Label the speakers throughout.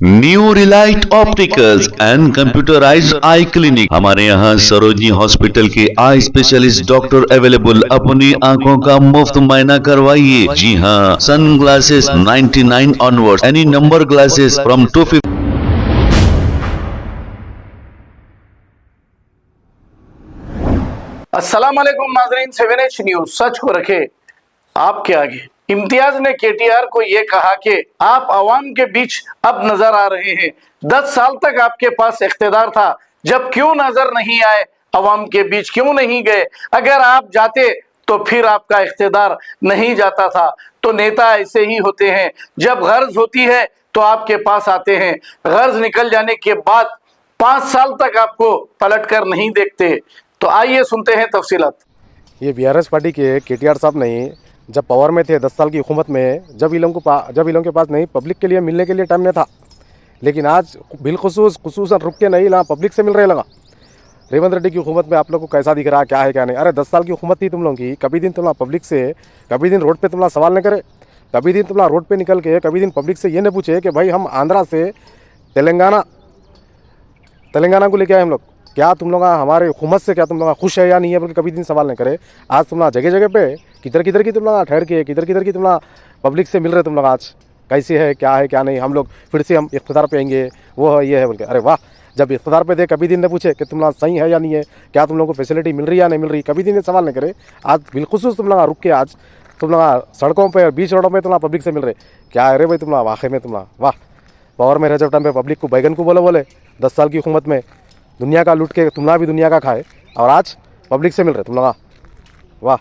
Speaker 1: New Relight opticals and computerised I clinic. हमारे यहाँ Sarojini hospital के आई स्पेशलिस्ट डॉक्टर अवेलेबल। अपनी आंखों का मुफ्त मुआयना करवाइए। जी हाँ, sun glasses 99 onward, any number glasses from 250।
Speaker 2: अस्सलाम वालेकुम नाज़रीन, 7H न्यूज सच को रखे आपके आगे। इम्तियाज ने केटीआर को यह कहा कि आप अवाम के बीच अब नजर आ रहे हैं। 10 साल तक आपके पास इख्तिदार था, जब क्यों नजर नहीं आए, अवाम के बीच क्यों नहीं गए? अगर आप जाते तो फिर आपका इख्तिदार नहीं जाता था। तो नेता ऐसे ही होते हैं, जब गर्ज होती है तो आपके पास आते हैं, गर्ज निकल जाने के बाद 5 साल तक आपको पलट कर नहीं देखते। तो आइए सुनते हैं तफसीलात।
Speaker 3: ये बीआरएस पार्टी के केटीआर साहब नहीं, जब पावर में थे 10 साल की हुकूमत में, जब इन लोगों के पास नहीं पब्लिक के लिए मिलने के लिए टाइम नहीं था, लेकिन आज खुसूसन रुक के नहीं ला पब्लिक से मिल रहे लगा। रेवंत रेड्डी की हुकूमत में आप लोग को कैसा दिख रहा, क्या है क्या नहीं? अरे 10 साल की हुकूमत थी तुम लोगों की, कभी दिन तुम पब्लिक से, कभी दिन रोड पे तुम सवाल नहीं करे, कभी दिन तुम रोड पे निकल के कभी दिन पब्लिक से ये नहीं पूछे कि भाई हम आंध्रा से तेलंगाना को लेके आए हम लोग, क्या तुम लोग हमारे हुकूमत से क्या तुम लोग खुश है या नहीं है, बल्कि कभी दिन सवाल नहीं करे। आज तुम जगह जगह पे किधर किधर की तुम लोग ठहर के, किधर किधर की तुम पब्लिक से मिल रहे तुम लोग। आज कैसे है क्या नहीं, हम लोग फिर से हम इख्तिदार पे आएंगे, वो है ये है बोल के। अरे वाह, जब इख्तिदार पे थे कभी दिन ने पूछे कि तुम लोग सही है या नहीं है, क्या तुम लोग को फैसिलिटी मिल रही है या नहीं मिल रही, कभी दिन सवाल नहीं करे। आज बिलखुसूस तुम लोग रुक के आज तुम लोग सड़कों पर, बीच रोडों में तुम पब्लिक से मिल रहे। क्या है रे भाई तुम वाकई में तुम वाह, पावर में रह जब टाइम पे पब्लिक को बैगन को बोले 10 साल की हुकूमत में दुनिया का लूट के तुम भी दुनिया का खाए, और आज पब्लिक से मिल रहे तुम लोग। वाह,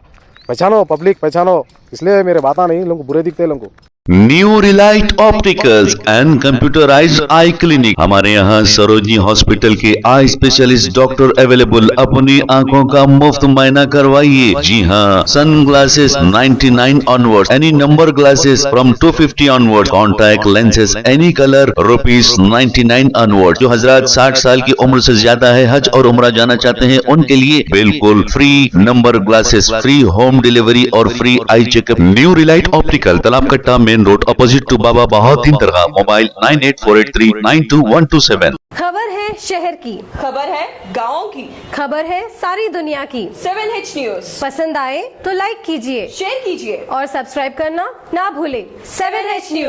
Speaker 3: पहचानो पब्लिक, पहचानो। इसलिए मेरे बात नहीं, लोगों को बुरे दिखते हैं लोगों को।
Speaker 1: New Relight opticals and computerised I clinic. हमारे यहाँ सरोजनी हॉस्पिटल के आई स्पेशलिस्ट डॉक्टर अवेलेबल। अपनी आंखों का मुफ्त मुआयना करवाइए। जी हाँ, sun glasses 99 onward, any number glasses from 250 onward, contact lenses any colour ₹99 onward. जो हजरात 60 साल की उम्र से ज्यादा है, हज और उम्रा जाना चाहते हैं, उनके लिए बिल्कुल free number glasses, free home delivery और free eye checkup. New relight optical, Talab Katta, main road, opposite to Baba Bahauddin Dargah. Mobile 9848392127।
Speaker 4: खबर है शहर की,
Speaker 5: खबर है गाँव की,
Speaker 4: खबर है सारी दुनिया की।
Speaker 5: 7H न्यूज
Speaker 4: पसंद आए तो लाइक कीजिए,
Speaker 5: शेयर कीजिए
Speaker 4: और सब्सक्राइब करना ना भूले।
Speaker 5: 7H news.